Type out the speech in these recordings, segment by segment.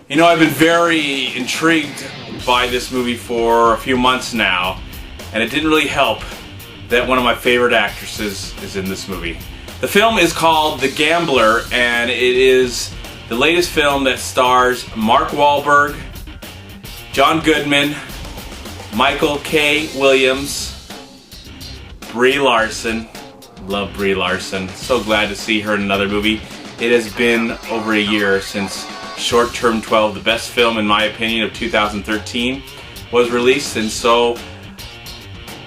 You know, I've been very intrigued by this movie for a few months now, and it didn't really help that one of my favorite actresses is in this movie. The film is called The Gambler, and it is the latest film that stars Mark Wahlberg, John Goodman, Michael K. Williams, Brie Larson. Love Brie Larson. So glad to see her in another movie. It has been over a year since Short Term 12, the best film in my opinion of 2013, was released, and so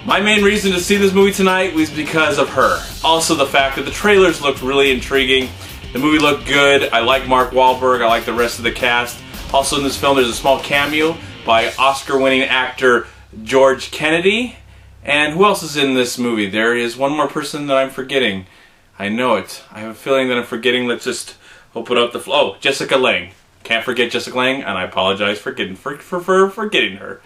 my main reason to see this movie tonight was because of her. Also the fact that the trailers looked really intriguing, the movie looked good, I like Mark Wahlberg, I like the rest of the cast. Also in this film there's a small cameo by Oscar-winning actor George Kennedy. And who else is in this movie? There is one more person that I'm forgetting. I know it. I have a feeling that I'm forgetting. Let's just open up the... Oh, Jessica Lange. Can't forget Jessica Lange, and I apologize for forgetting her.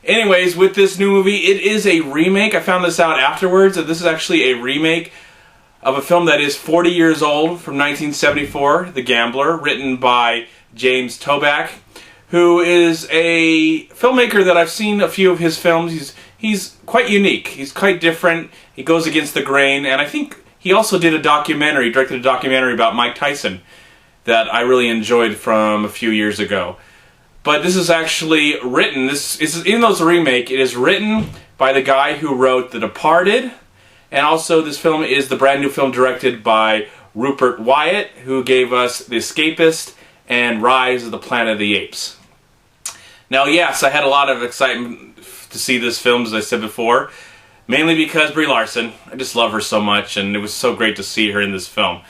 Anyways, with this new movie, it is a remake. I found this out afterwards, that this is actually a remake of a film that is 40 years old, from 1974, The Gambler, written by James Toback, who is a filmmaker that I've seen a few of his films. He's quite unique. He's quite different. He goes against the grain, and I think he also did a documentary, directed a documentary about Mike Tyson that I really enjoyed from a few years ago. But this is actually written, even though it's a remake, it is written by the guy who wrote The Departed, and also this film is the brand new film directed by Rupert Wyatt, who gave us The Escapist and Rise of the Planet of the Apes. Now yes, I had a lot of excitement to see this film, as I said before, mainly because Brie Larson. I just love her so much, and it was so great to see her in this film.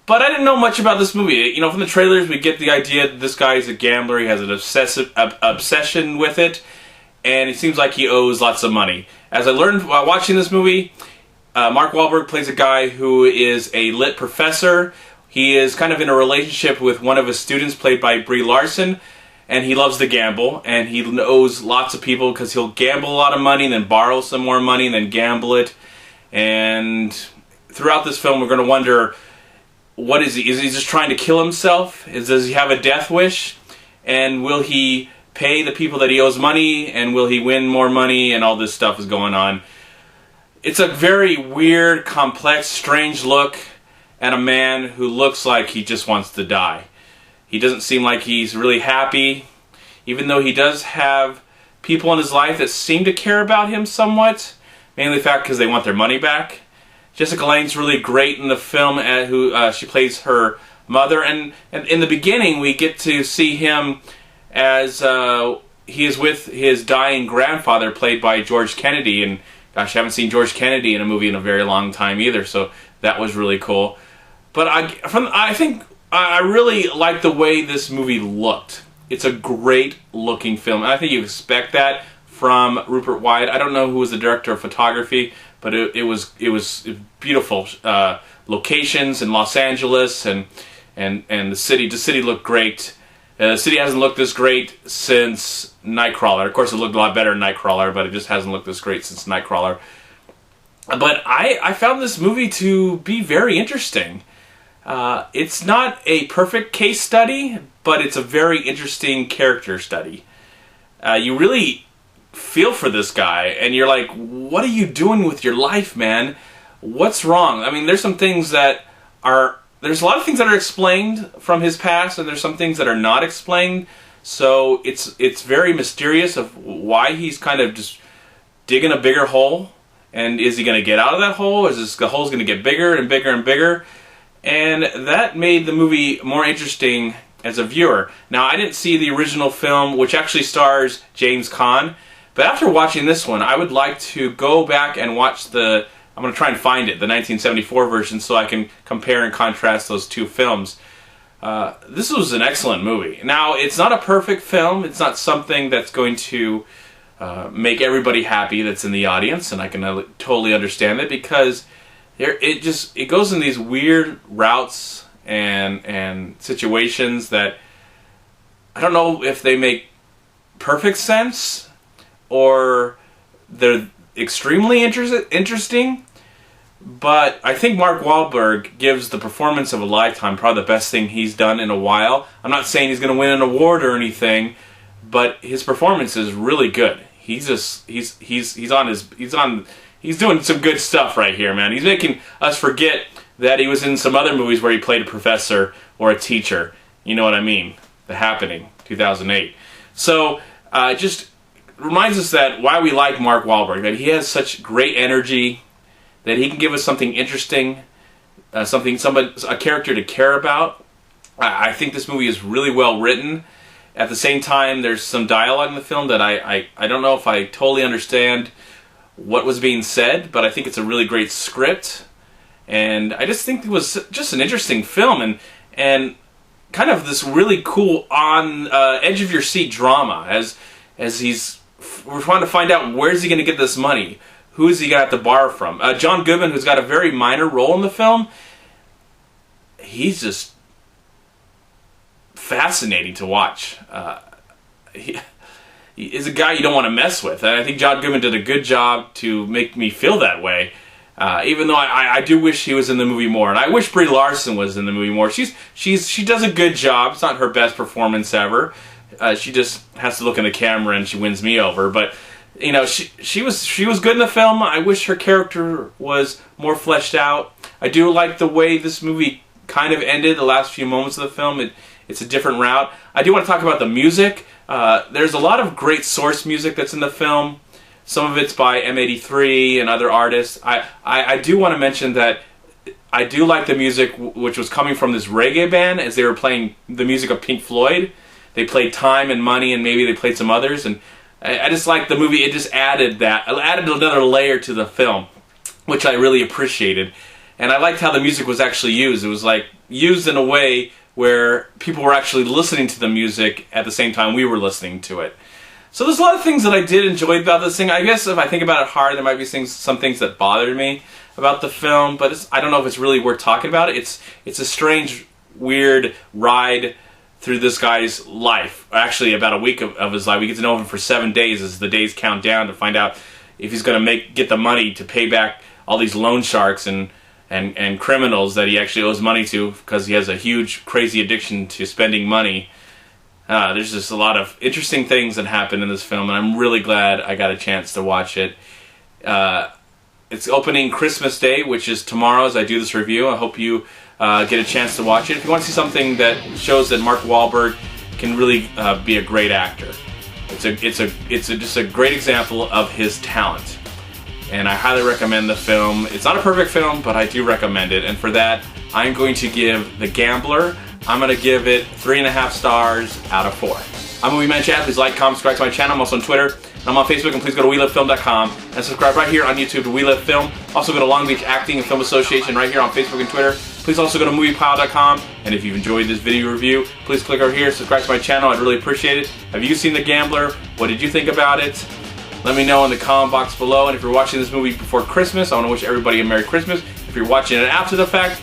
But I didn't know much about this movie. You know, from the trailers we get the idea that this guy is a gambler, he has an obsession with it, and it seems like he owes lots of money. As I learned while watching this movie, Mark Wahlberg plays a guy who is a lit professor. He is kind of in a relationship with one of his students, played by Brie Larson, and he loves to gamble, and he owes lots of people because he'll gamble a lot of money, and then borrow some more money, and then gamble it. And throughout this film we're going to wonder, what is he? Is he just trying to kill himself? Does he have a death wish? And will he pay the people that he owes money? And will he win more money? And all this stuff is going on. It's a very weird, complex, strange look at a man who looks like he just wants to die. He doesn't seem like he's really happy, even though he does have people in his life that seem to care about him somewhat, mainly the fact because they want their money back. Jessica Lange's really great in the film, she plays her mother, and in the beginning we get to see him as he is with his dying grandfather, played by George Kennedy, and gosh, I haven't seen George Kennedy in a movie in a very long time either, so that was really cool. But I think I really like the way this movie looked. It's a great looking film, and I think you expect that from Rupert Wyatt. I don't know who was the director of photography, but it was beautiful locations in Los Angeles, and the city. The city looked great. The city hasn't looked this great since Nightcrawler. Of course, it looked a lot better in Nightcrawler, but it just hasn't looked this great since Nightcrawler. But I found this movie to be very interesting. It's not a perfect case study, but it's a very interesting character study. You really feel for this guy, and you're like, what are you doing with your life, man? What's wrong? I mean, there's some things that are... There's a lot of things that are explained from his past, and there's some things that are not explained. So it's very mysterious of why he's kind of just digging a bigger hole. And is he going to get out of that hole? Is the hole's going to get bigger and bigger and bigger? And that made the movie more interesting as a viewer. Now, I didn't see the original film, which actually stars James Caan. But after watching this one, I would like to go back and watch I'm going to try and find it, the 1974 version, so I can compare and contrast those two films. This was an excellent movie. Now, it's not a perfect film. It's not something that's going to make everybody happy that's in the audience, and I can totally understand it, because it goes in these weird routes and situations that I don't know if they make perfect sense, or they're extremely interesting, But I think Mark Wahlberg gives the performance of a lifetime, probably the best thing he's done in a while. I'm not saying he's going to win an award or anything, but his performance is really good. He's doing some good stuff right here, man. He's making us forget that he was in some other movies where he played a professor or a teacher. You know what I mean? The Happening, 2008. So, just reminds us that why we like Mark Wahlberg, that he has such great energy, that he can give us something interesting, a character to care about. I think this movie is really well written. At the same time, there's some dialogue in the film that I don't know if I totally understand what was being said, but I think it's a really great script. And I just think it was just an interesting film, and kind of this really cool on edge of your seat drama as we're trying to find out where's he going to get this money. Who is he going to have to borrow from? John Goodman, who's got a very minor role in the film, he's just fascinating to watch. He is a guy you don't want to mess with. And I think John Goodman did a good job to make me feel that way. Even though I do wish he was in the movie more. And I wish Brie Larson was in the movie more. She does a good job. It's not her best performance ever. She just has to look in the camera and she wins me over. But you know, she was good in the film. I wish her character was more fleshed out. I do like the way this movie kind of ended, the last few moments of the film. It's a different route. I do want to talk about the music. There's a lot of great source music that's in the film. Some of it's by M83 and other artists. I do want to mention that I do like the music which was coming from this reggae band as they were playing the music of Pink Floyd. They played Time and Money, and maybe they played some others, and I just like the movie. It just added another layer to the film, which I really appreciated. And I liked how the music was actually used. It was like used in a way where people were actually listening to the music at the same time we were listening to it. So there's a lot of things that I did enjoy about this thing. I guess if I think about it hard, there might be some things that bothered me about the film, but I don't know if it's really worth talking about. It's a strange, weird ride through this guy's life. Actually, about a week of his life. We get to know him for 7 days as the days count down to find out if he's going to get the money to pay back all these loan sharks and criminals that he actually owes money to, because he has a huge, crazy addiction to spending money. There's just a lot of interesting things that happen in this film, and I'm really glad I got a chance to watch it. It's opening Christmas Day, which is tomorrow as I do this review. I hope you get a chance to watch it. If you want to see something that shows that Mark Wahlberg can really be a great actor, it's just a great example of his talent. And I highly recommend the film. It's not a perfect film, but I do recommend it. And for that, I'm going to give The Gambler, I'm going to give it 3.5 stars out of 4. I'm MovieManCHAD. Please like, comment, subscribe to my channel. I'm also on Twitter. And I'm on Facebook. And please go to WeLiveFilm.com and subscribe right here on YouTube to We Live Film. Also go to Long Beach Acting and Film Association right here on Facebook and Twitter. Please also go to MoviePile.com. And if you've enjoyed this video review, please click over here, subscribe to my channel. I'd really appreciate it. Have you seen The Gambler? What did you think about it? Let me know in the comment box below. And if you're watching this movie before Christmas, I want to wish everybody a Merry Christmas. If you're watching it after the fact,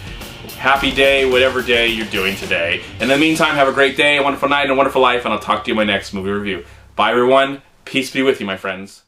happy day, whatever day you're doing today. In the meantime, have a great day, a wonderful night, and a wonderful life, and I'll talk to you in my next movie review. Bye, everyone. Peace be with you, my friends.